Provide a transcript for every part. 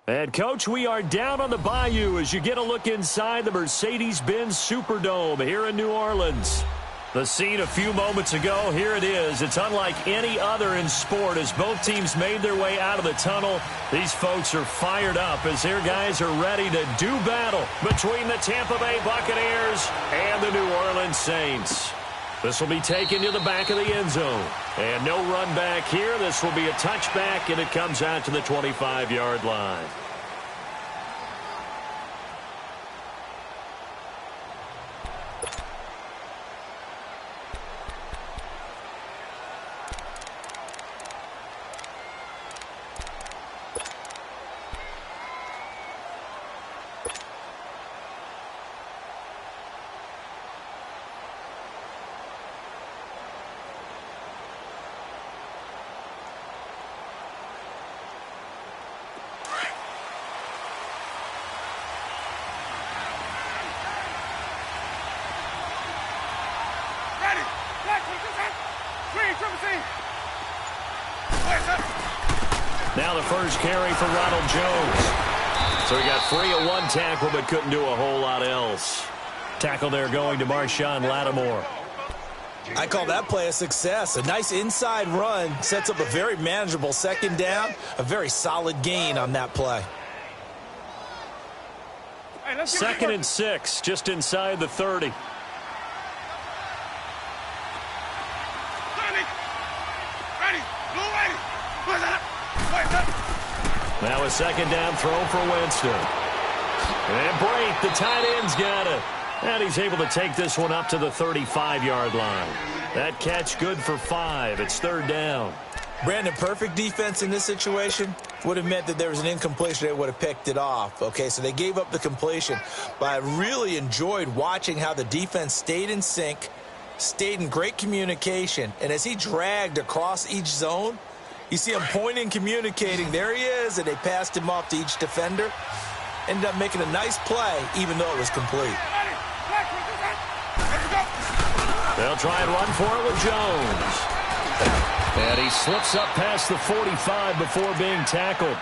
And, Coach, we are down on the bayou as you get a look inside the Mercedes-Benz Superdome here in New Orleans. The scene a few moments ago, here it is. It's unlike any other in sport as both teams made their way out of the tunnel. These folks are fired up as their guys are ready to do battle between the Tampa Bay Buccaneers and the New Orleans Saints. This will be taken to the back of the end zone. And no run back here. This will be a touchback, and it comes out to the 25-yard line. Now the first carry for Ronald Jones. So he got free of one tackle but couldn't do a whole lot else. Tackle there going to Marshawn Lattimore. I call that play a success. A nice inside run sets up a very manageable second down. A very solid gain on that play. Second and 6, just inside the 30. Now a second down throw for Winston. And Brate, the tight end's got it. And he's able to take this one up to the 35-yard line. That catch good for 5. It's third down. Brandon, perfect defense in this situation would have meant that there was an incompletion. They would have picked it off. Okay, so they gave up the completion. But I really enjoyed watching how the defense stayed in sync, stayed in great communication. And as he dragged across each zone, you see him pointing, communicating. There he is, and they passed him off to each defender. Ended up making a nice play, even though it was complete. They'll try and run for it with Jones. And he slips up past the 45 before being tackled.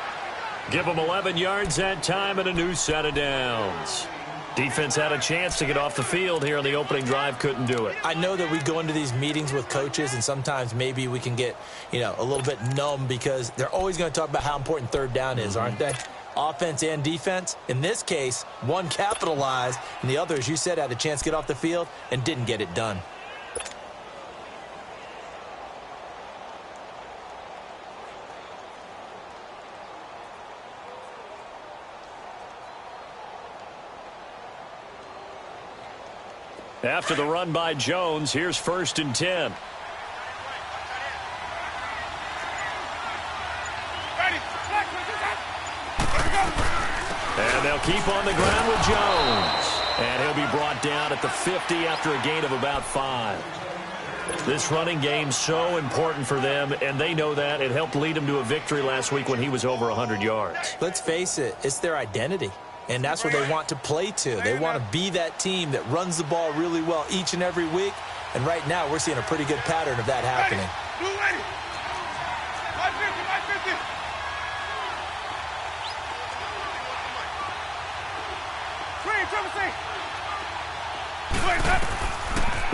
Give him 11 yards that time and a new set of downs. Defense had a chance to get off the field here on the opening drive, couldn't do it. I know that we go into these meetings with coaches, and sometimes maybe we can get, a little bit numb because they're always going to talk about how important third down is, aren't they? Offense and defense. In this case, one capitalized, and the other, as you said, had a chance to get off the field and didn't get it done. After the run by Jones, here's first and 10. And they'll keep on the ground with Jones. And he'll be brought down at the 50 after a gain of about 5. This running game's so important for them, and they know that. It helped lead them to a victory last week when he was over 100 yards. Let's face it, it's their identity. And that's what they want to play to. They want to be that team that runs the ball really well each and every week. And right now, we're seeing a pretty good pattern of that happening.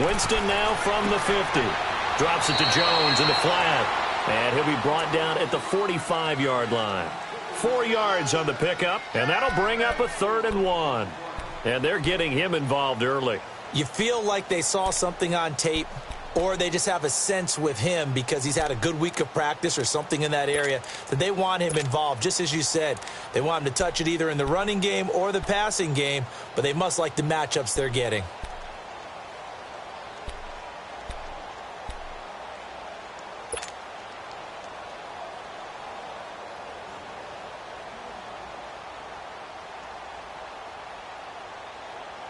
Winston now from the 50. Drops it to Jones in the flat. And he'll be brought down at the 45-yard line. 4 yards on the pickup, and that'll bring up a 3rd and 1. And they're getting him involved early. You feel like they saw something on tape, or they just have a sense with him because he's had a good week of practice or something in that area that they want him involved. Just as you said, they want him to touch it either in the running game or the passing game, but they must like the matchups they're getting.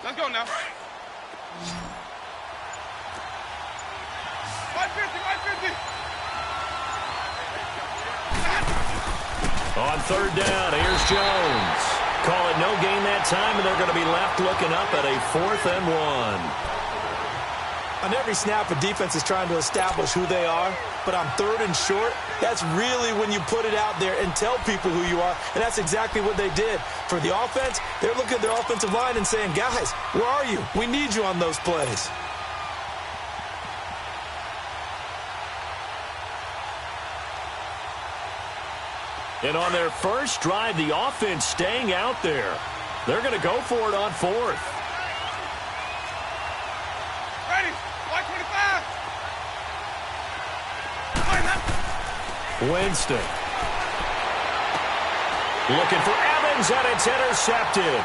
Let's go now. 550. On third down, here's Jones. Call it no gain that time, and they're going to be left looking up at a 4th and 1. On every snap, a defense is trying to establish who they are, but on 3rd and short, that's really when you put it out there and tell people who you are, and that's exactly what they did. For the offense, they're looking at their offensive line and saying, guys, where are you? We need you on those plays. And on their first drive, the offense staying out there. They're going to go for it on 4th. Ready, 125. Winston. Looking for Evans, and it's intercepted.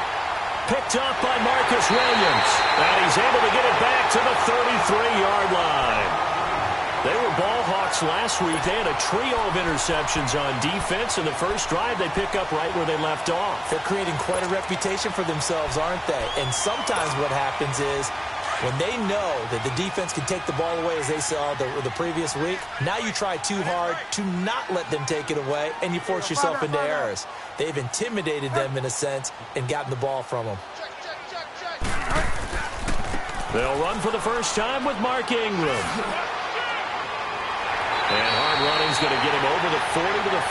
Picked up by Marcus Williams. And he's able to get it back to the 33-yard line. They were ball hawks last week. They had a trio of interceptions on defense. In the first drive, they pick up right where they left off. They're creating quite a reputation for themselves, aren't they? And sometimes what happens is when they know that the defense can take the ball away, as they saw the previous week, now you try too hard to not let them take it away, and you force yourself into errors. They've intimidated them, in a sense, and gotten the ball from them. They'll run for the first time with Mark Ingram. And hard running's going to get him over the 40 to the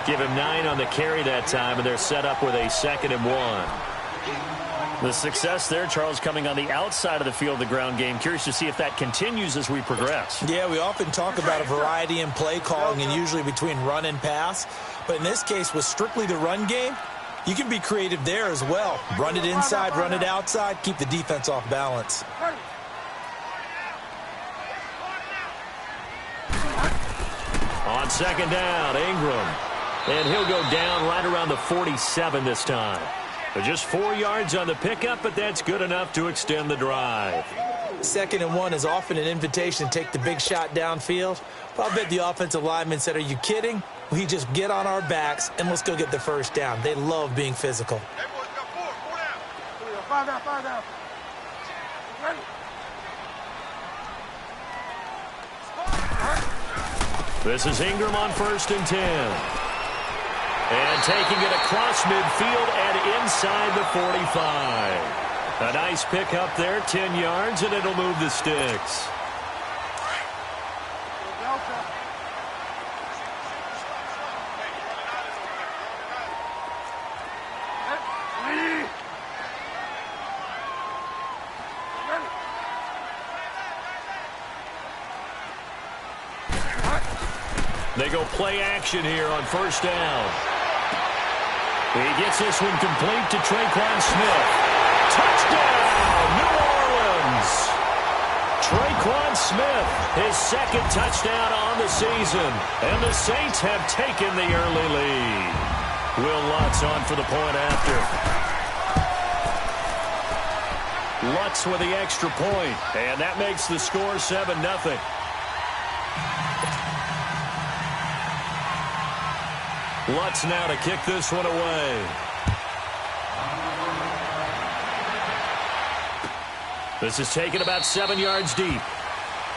42. Give him 9 on the carry that time, and they're set up with a 2nd and 1. The success there, Charles, coming on the outside of the field of the ground game. Curious to see if that continues as we progress. Yeah, we often talk about a variety in play calling and usually between run and pass. But in this case, with strictly the run game, you can be creative there as well. Run it inside, run it outside, keep the defense off balance. On 2nd down, Ingram. And he'll go down right around the 47 this time. But just 4 yards on the pickup, but that's good enough to extend the drive. 2nd and 1 is often an invitation to take the big shot downfield. But I'll bet the offensive lineman said, are you kidding? We just get on our backs and let's go get the first down. They love being physical. Hey, boys, got 4 down. 5 down. Ready? This is Ingram on 1st and 10. And taking it across midfield and inside the 45. A nice pick up there, 10 yards, and it'll move the sticks. They go play action here on 1st down. He gets this one complete to Traquan Smith. Touchdown, New Orleans! Traquan Smith, his 2nd touchdown on the season. And the Saints have taken the early lead. Will Lutz on for the point after. Lutz with the extra point, and that makes the score 7-0. Lutz now to kick this one away. This is taken about 7 yards deep.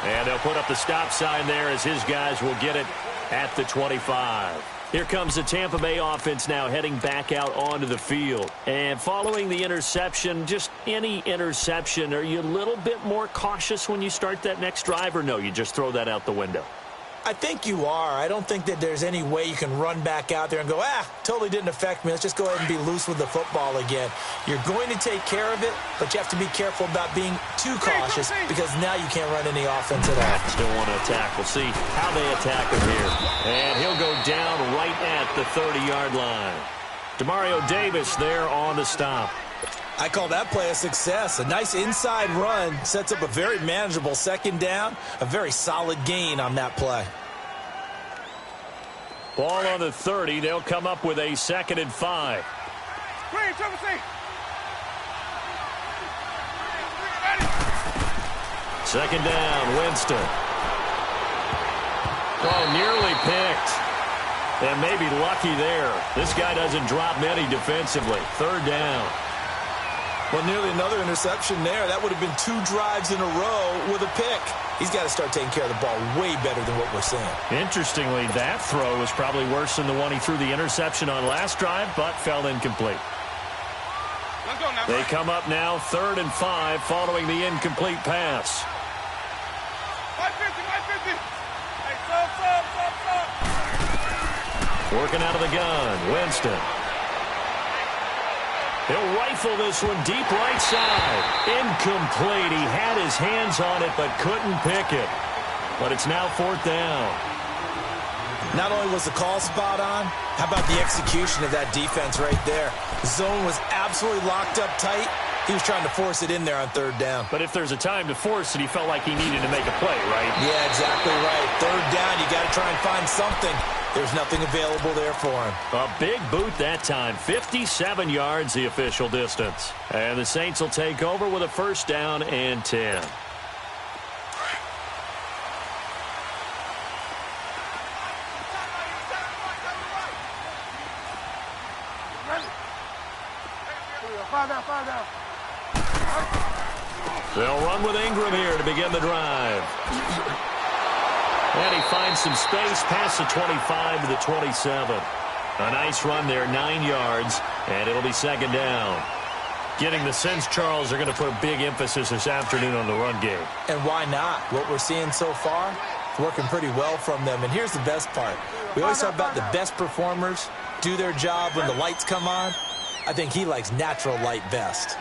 And they'll put up the stop sign there as his guys will get it at the 25. Here comes the Tampa Bay offense now heading back out onto the field. And following the interception, just any interception, are you a little bit more cautious when you start that next drive, or no, you just throw that out the window? I think you are. I don't think that there's any way you can run back out there and go, totally didn't affect me. Let's just go ahead and be loose with the football again. You're going to take care of it, but you have to be careful about being too cautious because now you can't run any offense at all. Still want to attack. We'll see how they attack him here. And he'll go down right at the 30-yard line. Demario Davis there on the stop. I call that play a success. A nice inside run sets up a very manageable 2nd down, a very solid gain on that play. Ball on the 30. They'll come up with a 2nd and 5. Second down, Winston. Oh, nearly picked. And maybe lucky there. This guy doesn't drop many defensively. 3rd down. Well, nearly another interception there. That would have been 2 drives in a row with a pick. He's got to start taking care of the ball way better than what we're seeing. Interestingly, that throw was probably worse than the one he threw the interception on last drive, but fell incomplete. Let's go now. They come up now 3rd and 5 following the incomplete pass. 550. Hey, sub. Working out of the gun, Winston. He'll rifle this one deep right side. Incomplete. He had his hands on it but couldn't pick it. But it's now 4th down. Not only was the call spot on, how about the execution of that defense right there? The zone was absolutely locked up tight. He was trying to force it in there on 3rd down. But if there's a time to force it, he felt like he needed to make a play, right? Yeah, exactly right. 3rd down, you got to try and find something. There's nothing available there for him. A big boot that time. 57 yards, the official distance. And the Saints will take over with a 1st down and 10. Five down. They'll run with Ingram here to begin the drive. And he finds some space past the 25 to the 27. A nice run there, 9 yards, and it'll be 2nd down. Getting the sense, Charles, they're going to put a big emphasis this afternoon on the run game. And why not? What we're seeing so far, it's working pretty well from them. And here's the best part. We always talk about the best performers do their job when the lights come on. I think he likes natural light best.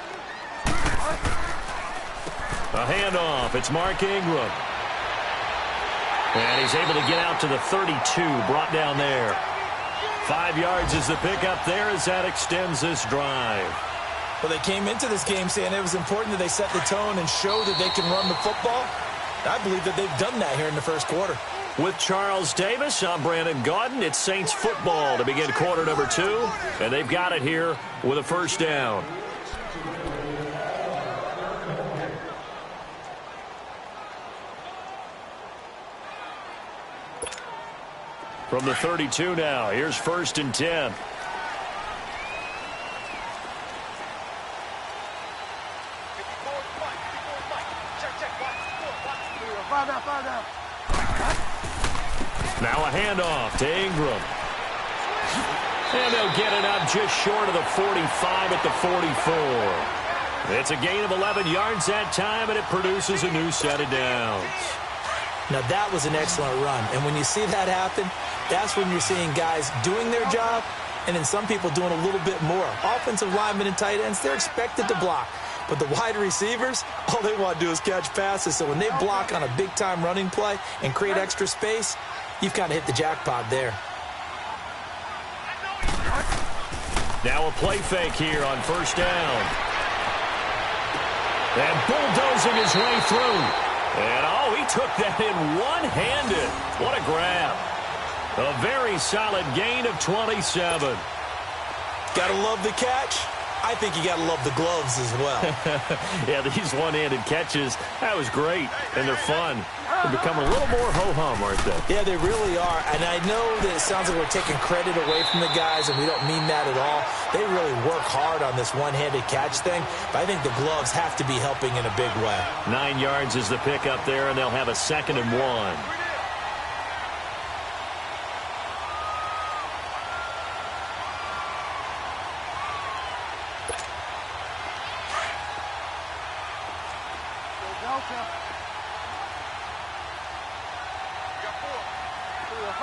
A handoff. It's Mark Ingram. And he's able to get out to the 32, brought down there. 5 yards is the pickup there as that extends this drive. Well, they came into this game saying it was important that they set the tone and show that they can run the football. I believe that they've done that here in the 1st quarter. With Charles Davis, I'm Brandon Gaudin. It's Saints football to begin quarter number 2. And they've got it here with a 1st down. From the 32 now, here's 1st and 10. Five down. Now a handoff to Ingram. And they'll get it up just short of the 45 at the 44. It's a gain of 11 yards that time, and it produces a new set of downs. Now, that was an excellent run. And when you see that happen, that's when you're seeing guys doing their job and then some people doing a little bit more. Offensive linemen and tight ends, they're expected to block. But the wide receivers, all they want to do is catch passes. So when they block on a big-time running play and create extra space, you've kind of hit the jackpot there. Now a play fake here on 1st down. And bulldozing his way through. And, oh, he took that in one-handed. What a grab. A very solid gain of 27. Got to love the catch. I think you got to love the gloves as well. Yeah, these one-handed catches, that was great, and they're fun. They're becoming a little more ho-hum, aren't they? Yeah, they really are. And I know that it sounds like we're taking credit away from the guys, and we don't mean that at all. They really work hard on this one-handed catch thing, but I think the gloves have to be helping in a big way. 9 yards is the pickup there, and they'll have a 2nd and 1.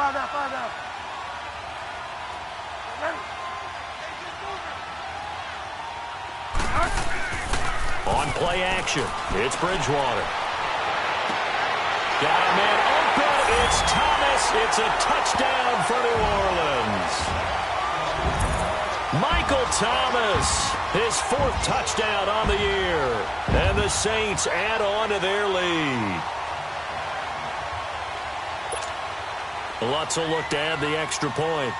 Five down. On play action, it's Bridgewater. Got a man open. It's Thomas. It's a touchdown for New Orleans. Michael Thomas, his 4th touchdown on the year. And the Saints add on to their lead. Lutz will look to add the extra point.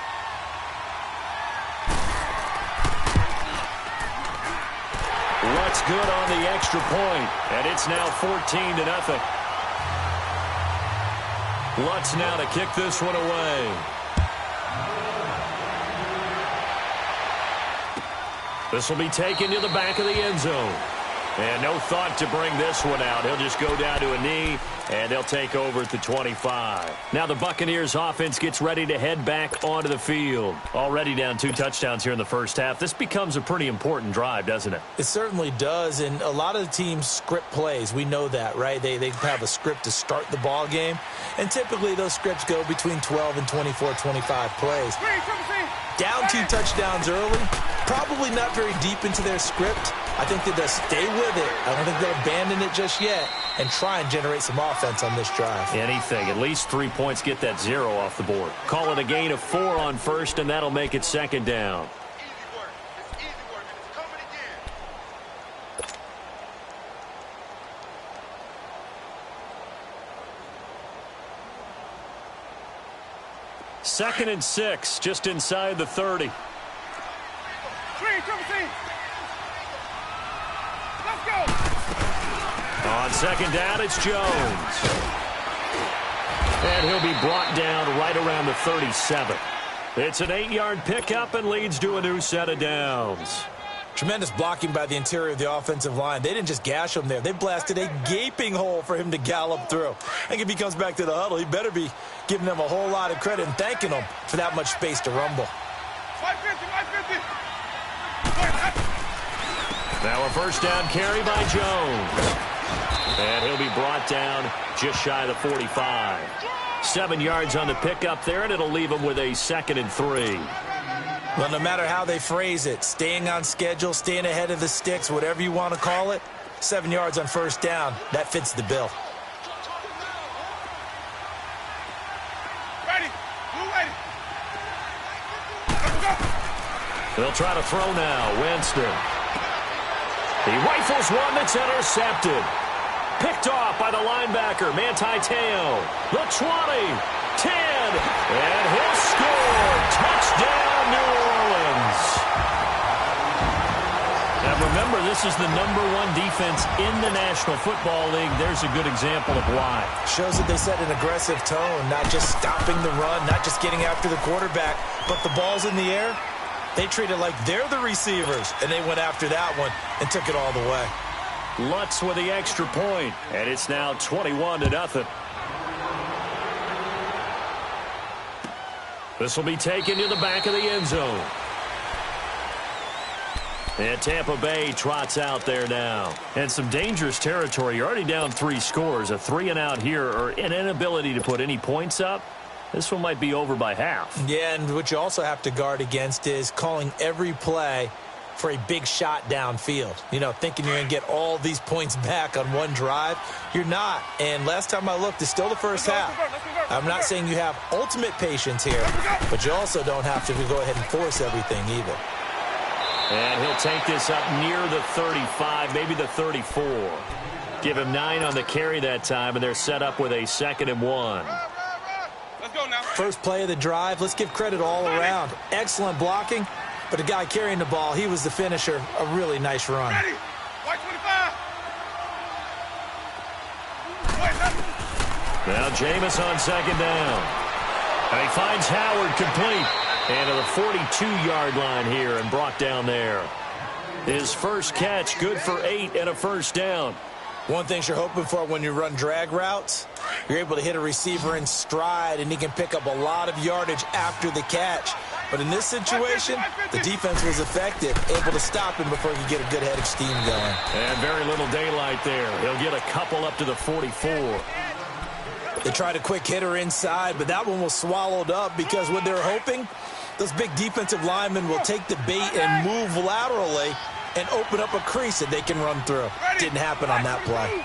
Lutz good on the extra point, and it's now 14-0. Lutz now to kick this one away. This will be taken to the back of the end zone. And no thought to bring this one out. He'll just go down to a knee, and they'll take over at the 25. Now the Buccaneers offense gets ready to head back onto the field. Already down 2 touchdowns here in the first half. This becomes a pretty important drive, doesn't it? It certainly does, and a lot of the teams script plays. We know that, right? They have a script to start the ball game, and typically those scripts go between 12 and 24, 25 plays. Down 2 touchdowns early, probably not very deep into their script. I think that they'll stay with it. I don't think they'll abandon it just yet and try and generate some offense on this drive. Anything. At least 3 points, get that 0 off the board. Call it a gain of 4 on first, and that'll make it second down. Easy work. It's easy work. It's coming again. Second and 6, just inside the 30. Let's go. On second down, it's Jones. And he'll be brought down right around the 37. It's an 8-yard pickup and leads to a new set of downs. Tremendous blocking by the interior of the offensive line. They didn't just gash him there. They blasted a gaping hole for him to gallop through. I think if he comes back to the huddle, he better be giving them a whole lot of credit and thanking them for that much space to rumble. 150. Now a first down carry by Jones. And he'll be brought down just shy of the 45. 7 yards on the pickup there, and it'll leave him with a 2nd and 3. Well, no matter how they phrase it, staying on schedule, staying ahead of the sticks, whatever you want to call it, 7 yards on first down, that fits the bill. Ready. Blue ready. They'll try to throw now. Winston. He rifles one that's intercepted. Picked off by the linebacker, Manti Te'o. The 20, 10, and he'll score. Touchdown, New Orleans. And remember, this is the #1 defense in the National Football League. There's a good example of why. Shows that they set an aggressive tone, not just stopping the run, not just getting after the quarterback, but the ball's in the air. They treat it like they're the receivers, and they went after that one and took it all the way. Lutz with the extra point, and it's now 21-0. This will be taken to the back of the end zone. And Tampa Bay trots out there now. And some dangerous territory. You're already down 3 scores. A 3-and-out here, or an inability to put any points up. This one might be over by half. Yeah, and what you also have to guard against is calling every play for a big shot downfield. You know, thinking you're going to get all these points back on one drive. You're not. And last time I looked, it's still the first half. I'm not saying you have ultimate patience here, but you also don't have to go ahead and force everything either. And he'll take this up near the 35, maybe the 34. Give him 9 on the carry that time, and they're set up with a 2nd and 1. Let's go now. First play of the drive, let's give credit all around. Excellent blocking, but the guy carrying the ball, he was the finisher. A really nice run. Ready. White 25. Now Jameis on 2nd down. And he finds Howard complete. And to the 42-yard line here and brought down there. His first catch, good for 8 and a first down. One thing you're hoping for when you run drag routes, you're able to hit a receiver in stride, and he can pick up a lot of yardage after the catch. But in this situation, the defense was effective, able to stop him before he could get a good head of steam going. And very little daylight there. He'll get a couple up to the 44. They tried a quick hitter inside, but that one was swallowed up because what they're hoping, those big defensive linemen will take the bait and move laterally and open up a crease that they can run through. Didn't happen on that play.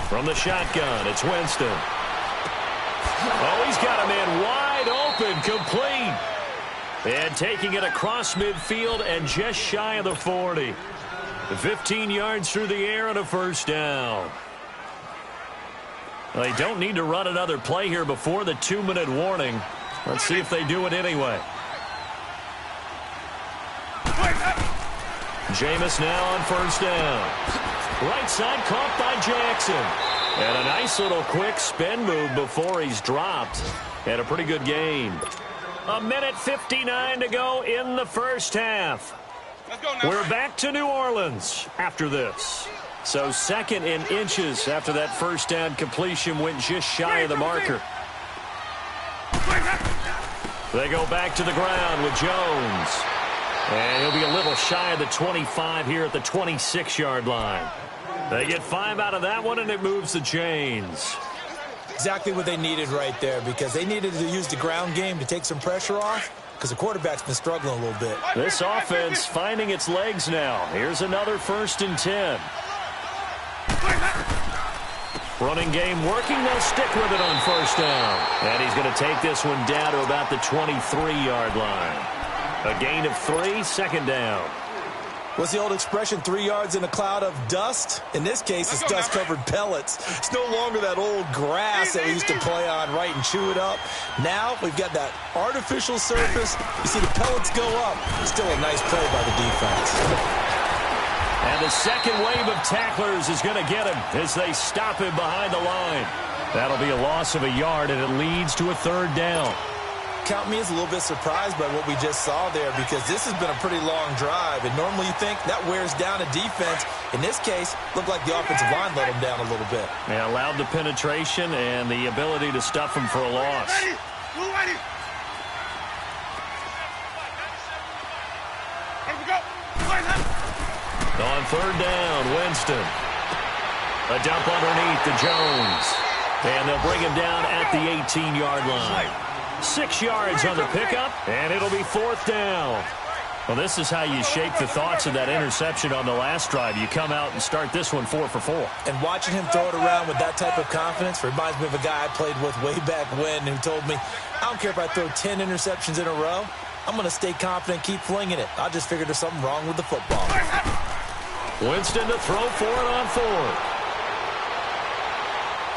From the shotgun, it's Winston. Oh, he's got a man wide open, complete. And taking it across midfield and just shy of the 40. 15 yards through the air and a first down. Well, they don't need to run another play here before the 2-minute warning. Let's see if they do it anyway. Jameis now on first down. Right side caught by Jackson. And a nice little quick spin move before he's dropped. And a pretty good gain. 1:59 to go in the first half. Let's go now. We're back to New Orleans after this. So 2nd and inches after that first down completion went just shy of the marker. They go back to the ground with Jones. And he'll be a little shy of the 25 here at the 26-yard line. They get 5 out of that one, and it moves the chains. Exactly what they needed right there, because they needed to use the ground game to take some pressure off, because the quarterback's been struggling a little bit. This offense finding its legs now. Here's another 1st and 10. Running game working. They'll stick with it on 1st down. And he's going to take this one down to about the 23-yard line. A gain of 3, 2nd down. What's the old expression, 3 yards in a cloud of dust? In this case, it's dust-covered pellets. It's no longer that old grass that we used to play on, right, and chew it up. Now we've got that artificial surface. You see the pellets go up. Still a nice play by the defense. And the second wave of tacklers is going to get him as they stop him behind the line. That'll be a loss of a yard, and it leads to a 3rd down. Count me as a little bit surprised by what we just saw there, because this has been a pretty long drive, and normally you think that wears down a defense. In this case, looked like the offensive line let them down a little bit. Yeah, allowed the penetration and the ability to stuff them for a loss. On 3rd down, Winston. A dump underneath to Jones. And they'll bring him down at the 18-yard line. 6 yards on the pickup, and it'll be 4th down. Well, this is how you shape the thoughts of that interception on the last drive. You come out and start this one 4 for 4. And watching him throw it around with that type of confidence reminds me of a guy I played with way back when who told me, I don't care if I throw 10 interceptions in a row. I'm going to stay confident, keep flinging it. I just figured there's something wrong with the football. Winston to throw for it on 4th.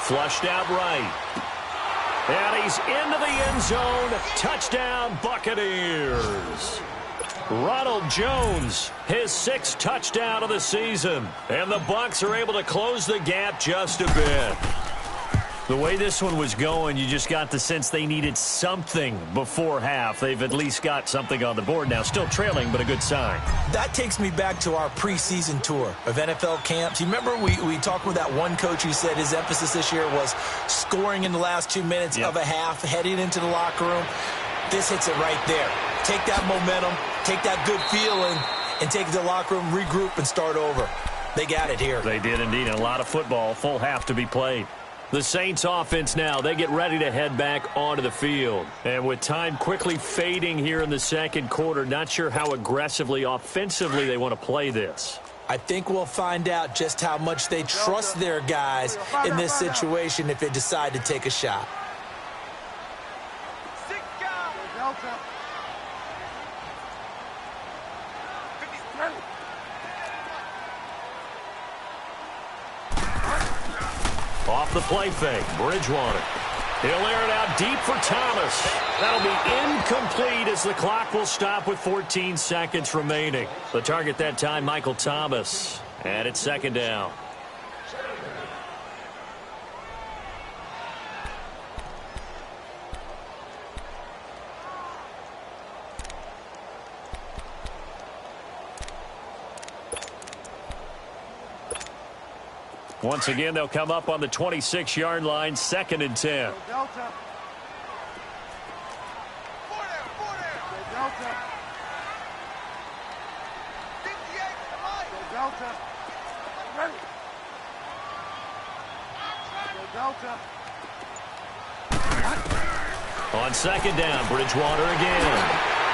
Flushed out right. And he's into the end zone. Touchdown, Buccaneers. Ronald Jones, his 6th touchdown of the season. And the Bucs are able to close the gap just a bit. The way this one was going, you just got the sense they needed something before half. They've at least got something on the board now. Still trailing, but a good sign. That takes me back to our preseason tour of NFL camps. You remember we talked with that one coach who said his emphasis this year was scoring in the last 2 minutes of a half, heading into the locker room. This hits it right there. Take that momentum, take that good feeling, and take it to the locker room, regroup, and start over. They got it here. They did indeed, and a lot of football, full half to be played. The Saints offense now, they get ready to head back onto the field. And with time quickly fading here in the 2nd quarter, not sure how aggressively, offensively they want to play this. I think we'll find out just how much they trust their guys in this situation if they decide to take a shot. Off the play fake, Bridgewater. He'll air it out deep for Thomas. That'll be incomplete as the clock will stop with 14 seconds remaining. The target that time, Michael Thomas. And it's 2nd down. Once again, they'll come up on the 26-yard line, 2nd and 10. Delta. Delta. 58. Delta. Ready. Delta. On 2nd down, Bridgewater again.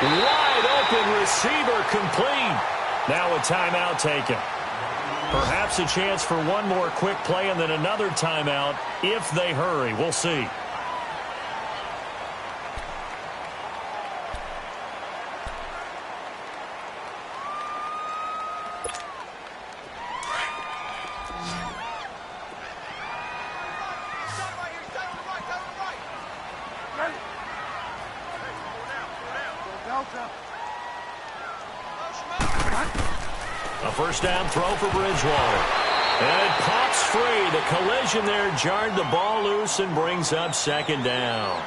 Wide open receiver complete. Now a timeout taken. Perhaps a chance for one more quick play and then another timeout if they hurry. We'll see. A first down throw for Bridgewater. And it pops free. The collision there jarred the ball loose and brings up 2nd down.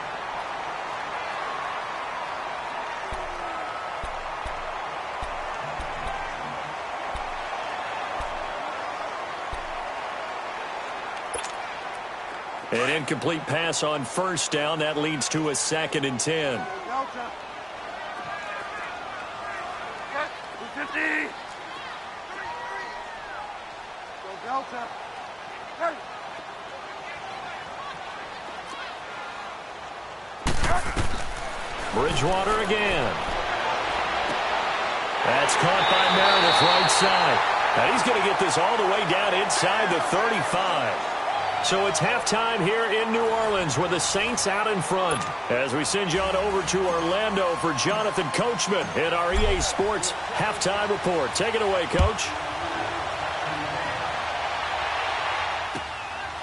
incomplete pass on first down. That leads to a 2nd and 10. Delta. 50. Go Delta. Hey. Bridgewater again. That's caught by Meredith right side. Now he's going to get this all the way down inside the 35. So it's halftime here in New Orleans with the Saints out in front. As we send you on over to Orlando for Jonathan Coachman in our EA Sports halftime report. Take it away, Coach.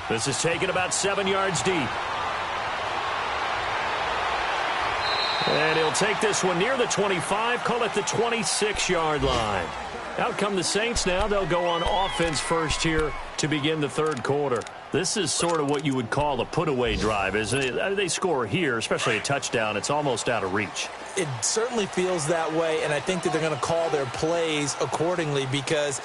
This is taken about 7 yards deep. And he'll take this one near the 25, call it the 26-yard line. Out come the Saints now. They'll go on offense first here to begin the third quarter. This is sort of what you would call a put-away drive, isn't it? They score here, especially a touchdown. It's almost out of reach. It certainly feels that way, and I think that they're going to call their plays accordingly because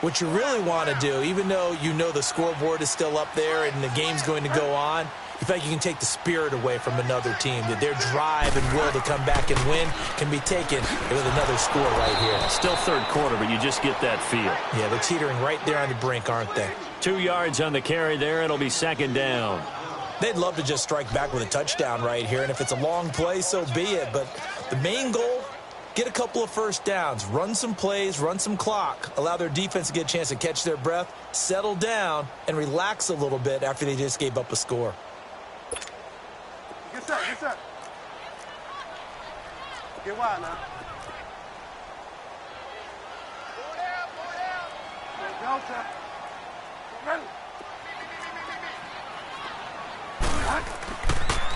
what you really want to do, even though you know the scoreboard is still up there and the game's going to go on, in fact, you can take the spirit away from another team, that their drive and will to come back and win can be taken with another score right here. Still third quarter, but you just get that feel. Yeah, they're teetering right there on the brink, aren't they? 2 yards on the carry there. It'll be 2nd down. They'd love to just strike back with a touchdown right here, and if it's a long play, so be it. But the main goal, get a couple of first downs, run some plays, run some clock, allow their defense to get a chance to catch their breath, settle down, and relax a little bit after they just gave up a score. Get set, get set. Get wide now. Go Delta. Ready.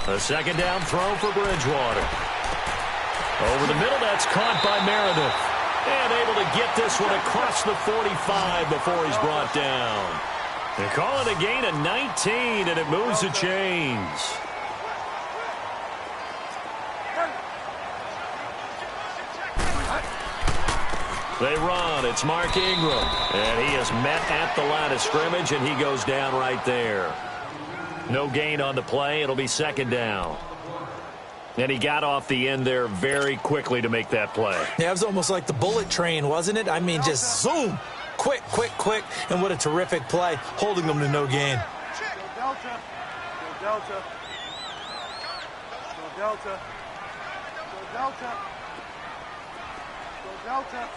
A 2nd down throw for Bridgewater. Over the middle, that's caught by Meredith. And able to get this one across the 45 before he's brought down. They call it a gain of 19, and it moves the chains. They run. It's Mark Ingram. And he is met at the line of scrimmage, and he goes down right there. No gain on the play. It'll be 2nd down. And he got off the end there very quickly to make that play. Yeah, it was almost like the bullet train, wasn't it? I mean, just zoom. Quick, quick, quick. And what a terrific play, holding them to no gain. Go Delta. Go Delta. Go Delta. Go Delta. Go Delta.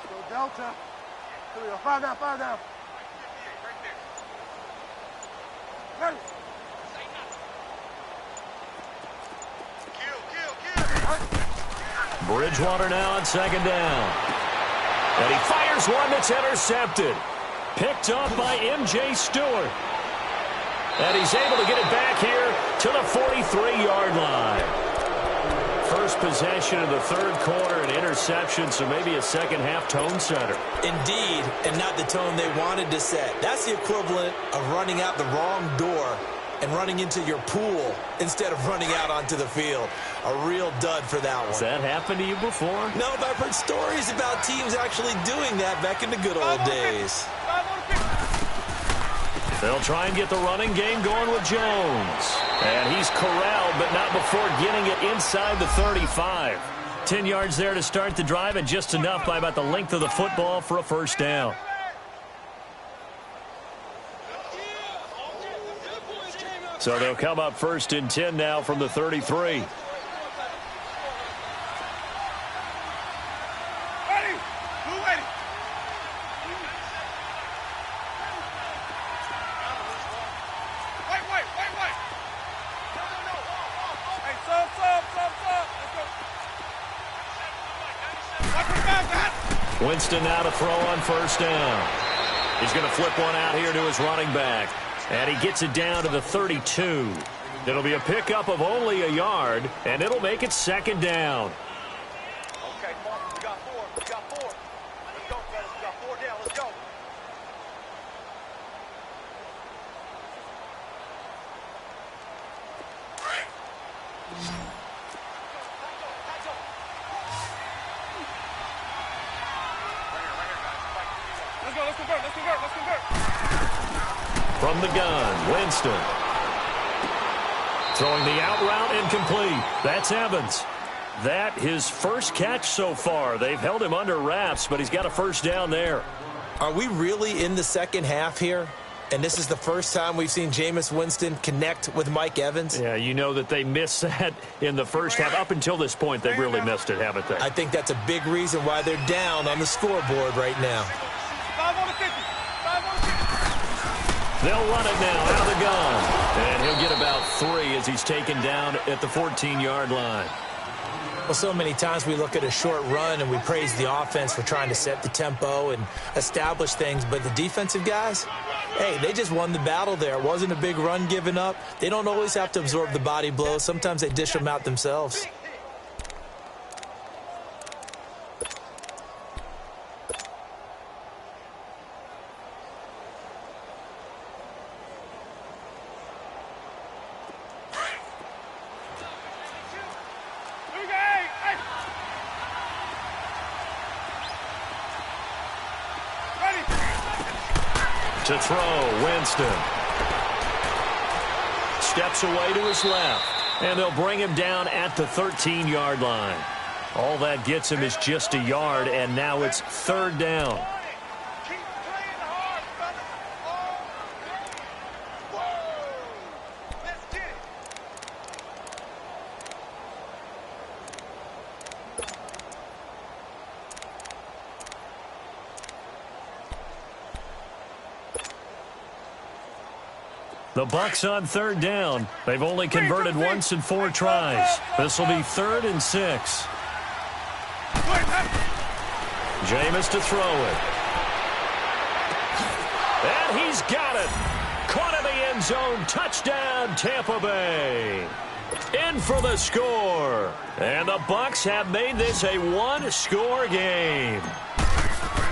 Go Delta. Here we go. 5 down, 5 down. Ready. Bridgewater now on 2nd down. And he fires one that's intercepted. Picked up by M.J. Stewart. And he's able to get it back here to the 43-yard line. First possession of the third quarter, an interception, so maybe a second-half tone setter. Indeed, and not the tone they wanted to set. That's the equivalent of running out the wrong door and running into your pool instead of running out onto the field. A real dud for that one. Has that happened to you before? No, but I've heard stories about teams actually doing that back in the good old days. They'll try and get the running game going with Jones. And he's corralled, but not before getting it inside the 35. 10 yards there to start the drive, and just enough by about the length of the football for a first down. So they'll come up 1st and 10 now from the 33. Winston now to throw on first down. He's going to flip one out here to his running back. And he gets it down to the 32. It'll be a pickup of only a yard, and it'll make it 2nd down. Okay, we got 4. We got 4. Let's go, fellas. We got 4 down. Let's go. From From the gun, Winston. Throwing the out route incomplete. That's Evans. That his first catch so far. They've held him under wraps, but he's got a first down there. Are we really in the second half here? And this is the first time we've seen Jameis Winston connect with Mike Evans? Yeah, you know that they missed that in the first half. Up until this point, they've really missed it, haven't they? I think that's a big reason why they're down on the scoreboard right now. 5 on the 50. 5 on the 50. They'll run it now out of the gun. And he'll get about 3 as he's taken down at the 14-yard line. Well, so many times we look at a short run and we praise the offense for trying to set the tempo and establish things, but the defensive guys, hey, they just won the battle there. It wasn't a big run given up. They don't always have to absorb the body blows. Sometimes they dish them out themselves. To throw, Winston. Steps away to his left. And they'll bring him down at the 13-yard line. All that gets him is just a yard, and now it's third down. Keep playing hard, brother. Whoa. Let's get it. The Bucs on third down. They've only converted once in 4 tries. This will be 3rd and 6. Jameis to throw it. And he's got it. Caught in the end zone. Touchdown, Tampa Bay. In for the score. And the Bucs have made this a 1-score game.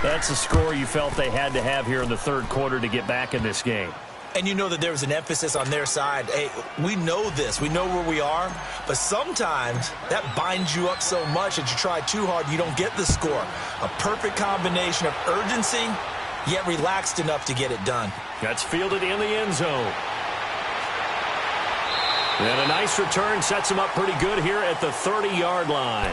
That's a score you felt they had to have here in the third quarter to get back in this game. And you know that there was an emphasis on their side. Hey, we know this. We know where we are. But sometimes that binds you up so much that you try too hard, you don't get the score. A perfect combination of urgency, yet relaxed enough to get it done. That's fielded in the end zone. And a nice return sets him up pretty good here at the 30-yard line.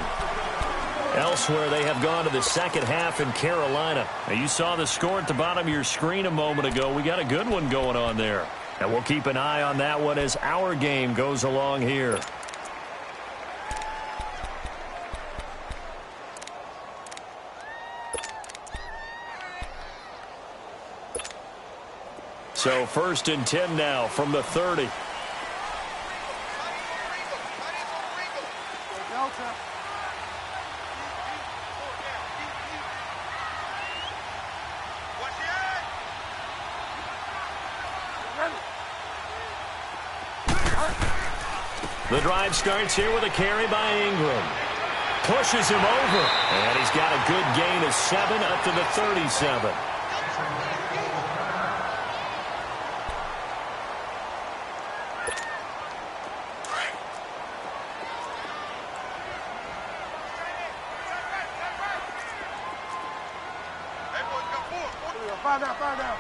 Elsewhere, they have gone to the second half in Carolina. Now, you saw the score at the bottom of your screen a moment ago. We got a good one going on there. And we'll keep an eye on that one as our game goes along here. So 1st and 10 now from the 30. The drive starts here with a carry by Ingram. Pushes him over. And he's got a good gain of 7 up to the 37. Find out.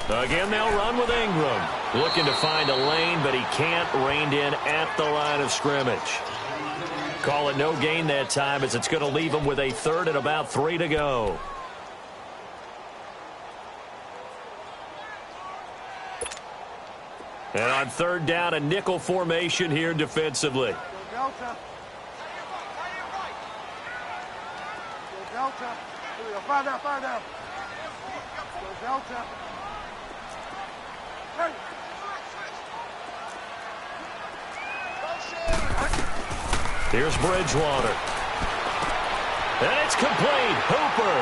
Again, they'll run with Ingram. Looking to find a lane, but he can't. Reined in at the line of scrimmage. Call it no gain that time as it's going to leave him with a 3rd and about 3 to go. And on 3rd down, a nickel formation here defensively. Delta. Delta. Find out. Delta. Here's Bridgewater. And it's complete. Hooper.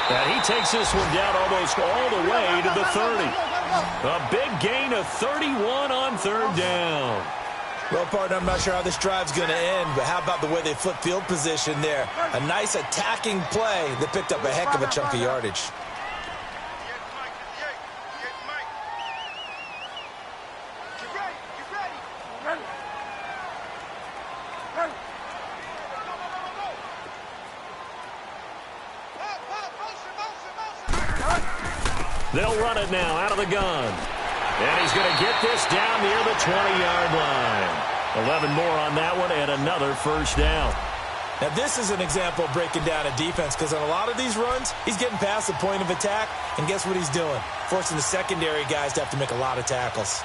And he takes this one down almost all the way to the 30. A big gain of 31 on 3rd down. Well, partner, I'm not sure how this drive's going to end, but how about the way they flip field position there? A nice attacking play that picked up a heck of a chunk of yardage. They'll run it now out of the gun. And he's going to get this down near the 20-yard line. 11 more on that one and another first down. Now, this is an example of breaking down a defense because on a lot of these runs, he's getting past the point of attack, and guess what he's doing? Forcing the secondary guys to have to make a lot of tackles.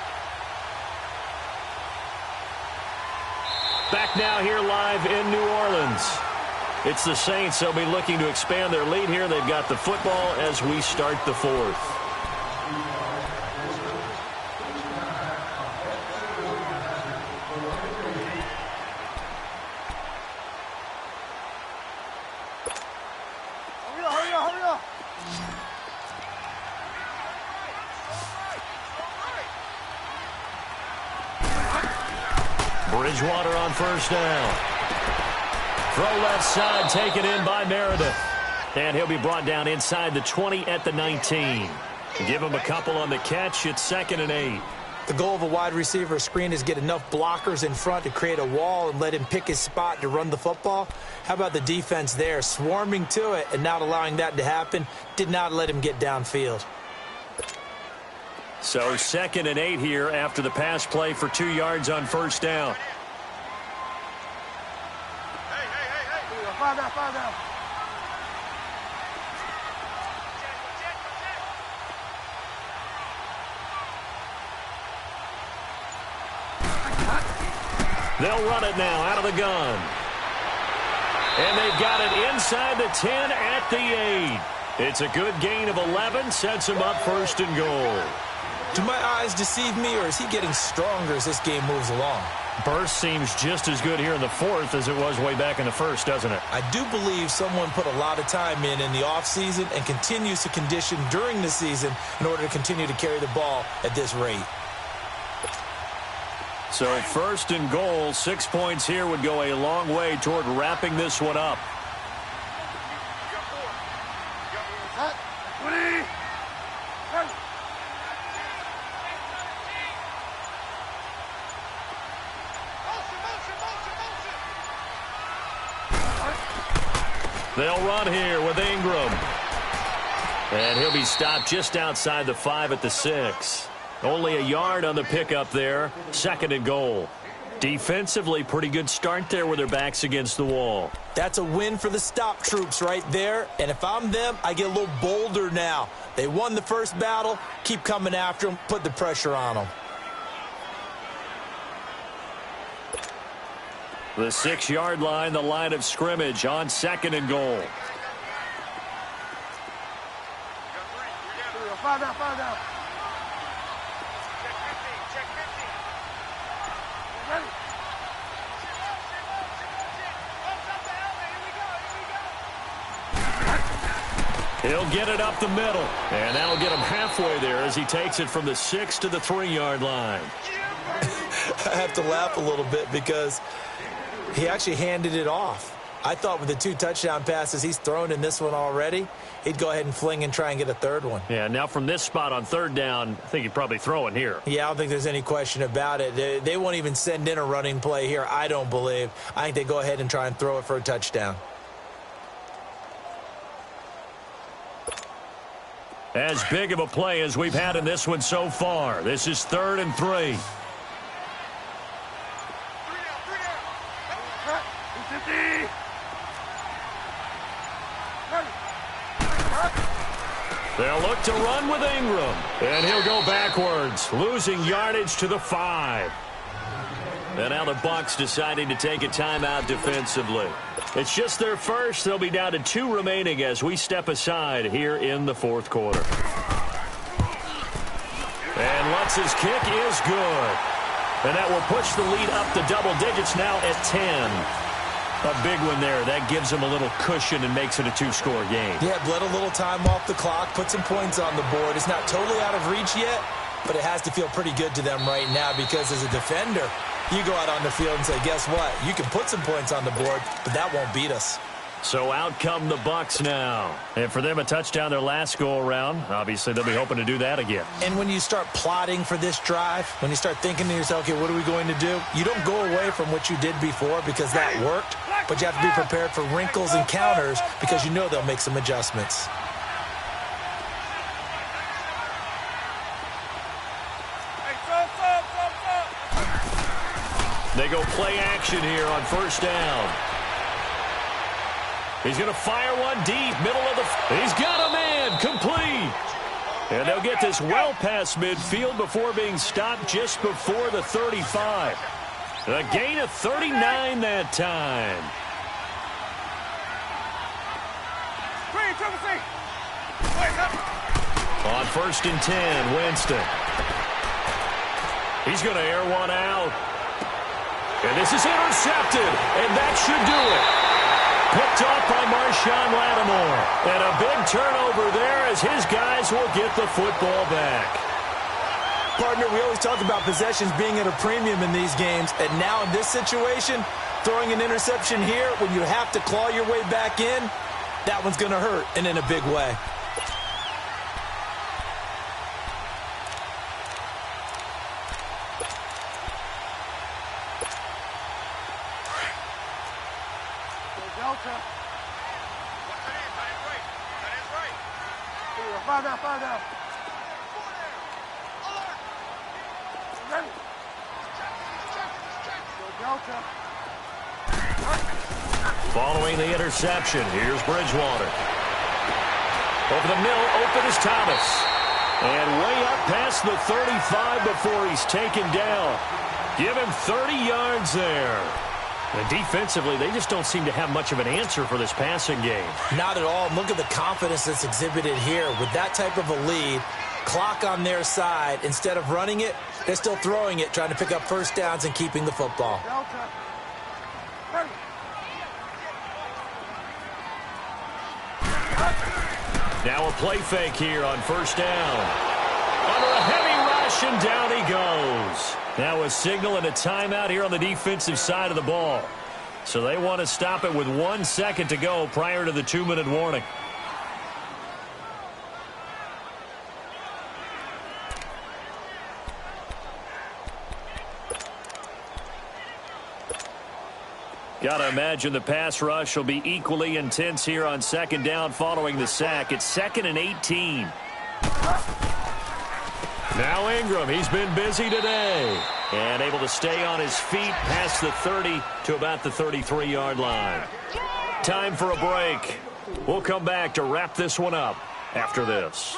Back now here live in New Orleans. It's the Saints. They'll be looking to expand their lead here. They've got the football as we start the fourth. Hurry up. Bridgewater on first down. Throw left side, taken in by Meredith. And he'll be brought down inside the 20 at the 19. Give him a couple on the catch. It's 2nd and 8. The goal of a wide receiver screen is get enough blockers in front to create a wall and let him pick his spot to run the football. How about the defense there, swarming to it and not allowing that to happen? Did not let him get downfield. So 2nd and 8 here after the pass play for 2 yards on first down. Hey. Five down. They'll run it now out of the gun. And they've got it inside the 10 at the 8. It's a good gain of 11, sets him up 1st and goal. Do my eyes deceive me, or is he getting stronger as this game moves along? Burst seems just as good here in the 4th as it was way back in the 1st, doesn't it? I do believe someone put a lot of time in the offseason and continues to condition during the season in order to continue to carry the ball at this rate. So 1st and goal, 6 points here would go a long way toward wrapping this one up. They'll run here with Ingram. And he'll be stopped just outside the 5 at the 6. Only a yard on the pickup there. 2nd and goal. Defensively, pretty good start there with their backs against the wall. That's a win for the stop troops right there. And if I'm them, I get a little bolder now. They won the first battle. Keep coming after them. Put the pressure on them. The 6-yard line, the line of scrimmage on 2nd and goal. Five down. Check 15. Ready? He'll get it up the middle. And that'll get him halfway there as he takes it from the 6 to the 3-yard line. I have to laugh a little bit because he actually handed it off. I thought with the 2 touchdown passes he's thrown in this one already, he'd go ahead and fling and try and get a 3rd one. Yeah, now from this spot on 3rd down, I think he'd probably throw it here. Yeah, I don't think there's any question about it. They won't even send in a running play here, I don't believe. I think they go ahead and try and throw it for a touchdown. As big of a play as we've had in this one so far. This is 3rd and 3. They'll look to run with Ingram. And he'll go backwards, losing yardage to the 5. And now the Bucs deciding to take a timeout defensively. It's just their first. They'll be down to 2 remaining as we step aside here in the 4th quarter. And Lutz's kick is good. And that will push the lead up to double digits now at 10. A big one there. That gives them a little cushion and makes it a 2-score game. Yeah, bled a little time off the clock, put some points on the board. It's not totally out of reach yet, but it has to feel pretty good to them right now because as a defender, you go out on the field and say, guess what? You can put some points on the board, but that won't beat us. So out come the Bucs now. And for them, a touchdown their last go-around. Obviously, they'll be hoping to do that again. And when you start plotting for this drive, when you start thinking to yourself, okay, what are we going to do? You don't go away from what you did before because that worked, but you have to be prepared for wrinkles and counters because you know they'll make some adjustments. play action here on first down. He's going to fire one deep, middle of the... He's got a man, complete. And they'll get this well past midfield before being stopped just before the 35. A gain of 39 that time. On first and 10, Winston. He's going to air one out. And this is intercepted, and that should do it. Picked off by Marshawn Lattimore. And a big turnover there as his guys will get the football back. Partner, we always talk about possessions being at a premium in these games. And now in this situation, throwing an interception here when you have to claw your way back in, that one's going to hurt, and in a big way. Following the interception, here's Bridgewater. Over the middle, open is Thomas. And way up past the 35 before he's taken down. Give him 30 yards there. And defensively, they just don't seem to have much of an answer for this passing game. Not at all. Look at the confidence that's exhibited here. With that type of a lead, clock on their side, instead of running it, they're still throwing it, trying to pick up first downs and keeping the football. Now a play fake here on first down. Under a heavy rush, and down he goes. Now a signal and a timeout here on the defensive side of the ball. So they want to stop it with 1 second to go prior to the 2-minute warning. Gotta imagine the pass rush will be equally intense here on second down following the sack. It's 2nd and 18. Now Ingram, he's been busy today. And able to stay on his feet past the 30 to about the 33-yard line. Time for a break. We'll come back to wrap this one up after this.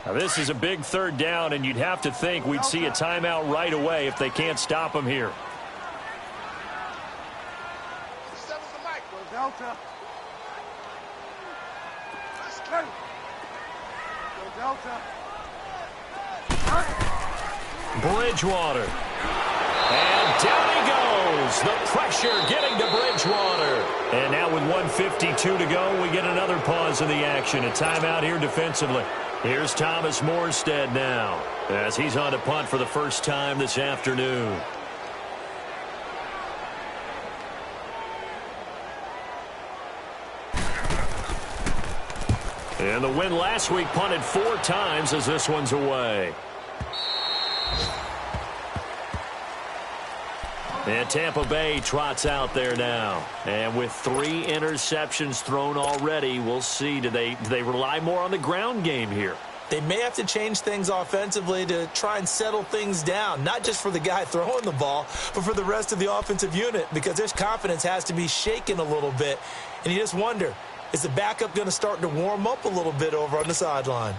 Now this is a big third down, and you'd have to think we'd see a timeout right away if they can't stop him here. Delta. Delta. Bridgewater. And down he goes. The pressure getting to Bridgewater. And now with 1:52 to go, we get another pause in the action. A timeout here defensively. Here's Thomas Morstead now as he's on to punt for the first time this afternoon. And the win last week punted 4 times as this one's away. And Tampa Bay trots out there now. And with 3 interceptions thrown already, we'll see. Do they rely more on the ground game here? They may have to change things offensively to try and settle things down, not just for the guy throwing the ball, but for the rest of the offensive unit, because their confidence has to be shaken a little bit. And you just wonder, is the backup going to start to warm up a little bit over on the sideline?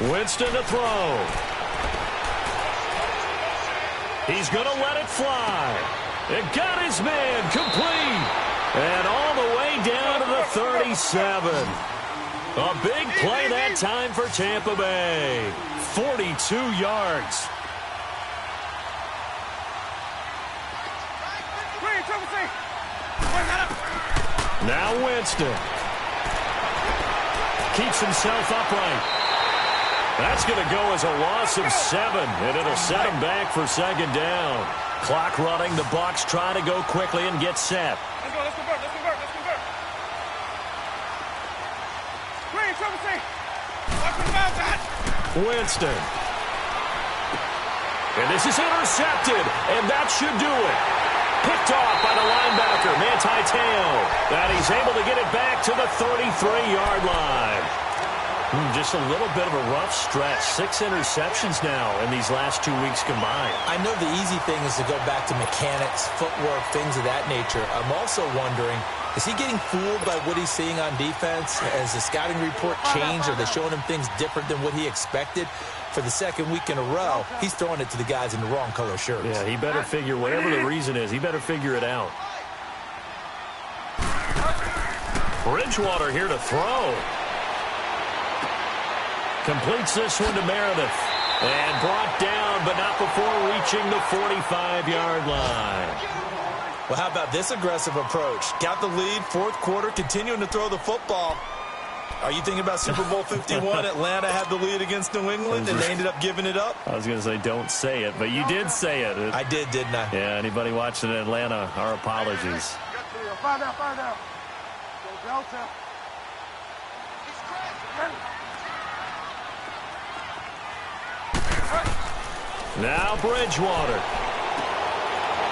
Winston to throw. He's going to let it fly. It got his man complete. And all the way down to the 37. A big play that time for Tampa Bay. 42 yards. Now Winston. Keeps himself upright. That's going to go as a loss of 7, and it'll set him back for second down. Clock running. The Bucs try to go quickly and get set. Let's go, let's convert, let's convert, let's convert. Green, triple C. Watch the bounce, Winston. And this is intercepted, and that should do it. Picked off by the linebacker, Manti Te'o. And he's able to get it back to the 33-yard line. Just a little bit of a rough stretch. 6 interceptions now in these last 2 weeks combined. I know the easy thing is to go back to mechanics, footwork, things of that nature. I'm also wondering, is he getting fooled by what he's seeing on defense? Has the scouting report changed? Are they showing him things different than what he expected? For the second week in a row, he's throwing it to the guys in the wrong color shirts. Yeah, he better figure, whatever the reason is, he better figure it out. Bridgewater here to throw. Completes this one to Meredith. And brought down, but not before reaching the 45-yard line. Well, how about this aggressive approach? Got the lead, fourth quarter, continuing to throw the football. Are you thinking about Super Bowl 51? Atlanta had the lead against New England, and they ended up giving it up? I was going to say, don't say it, but you did say it. I did, didn't I? Yeah, anybody watching in Atlanta, our apologies. Fire down, fire down. Go Delta. Now Bridgewater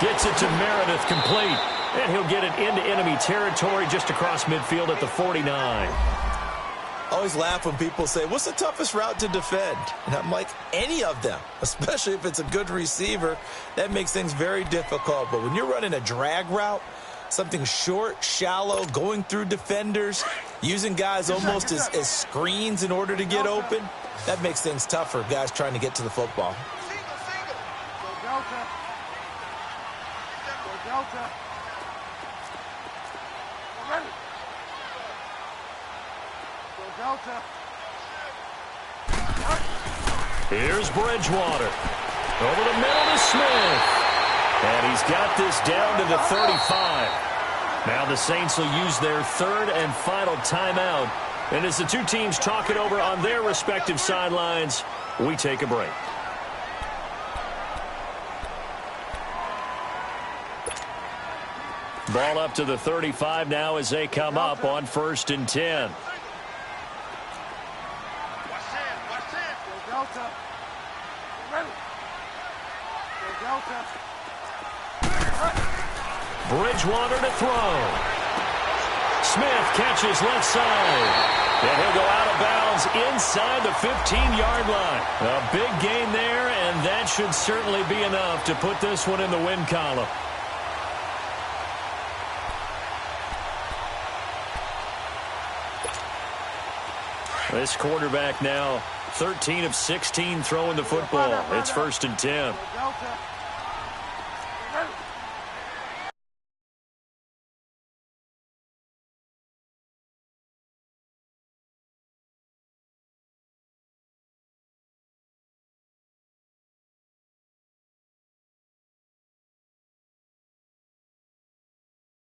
gets it to Meredith, complete. And he'll get it into enemy territory just across midfield at the 49. I always laugh when people say, what's the toughest route to defend? And I'm like, any of them, especially if it's a good receiver. That makes things very difficult. But when you're running a drag route, something short, shallow, going through defenders, using guys almost as screens in order to get open, that makes things tough for guys trying to get to the football. Go Delta. Go Delta. Ready. Go Delta. Here's Bridgewater. Over the middle to Smith. And he's got this down to the 35. Now the Saints will use their third and final timeout. And as the two teams talk it over on their respective sidelines, we take a break. Ball up to the 35 now as they come up on 1st and 10. Go Delta. Ready. Go Delta. Bridgewater to throw. Smith catches left side. And he'll go out of bounds inside the 15-yard line. A big gain there, and that should certainly be enough to put this one in the win column. This quarterback now 13 of 16 throwing the football. It's 1st and 10. Delta.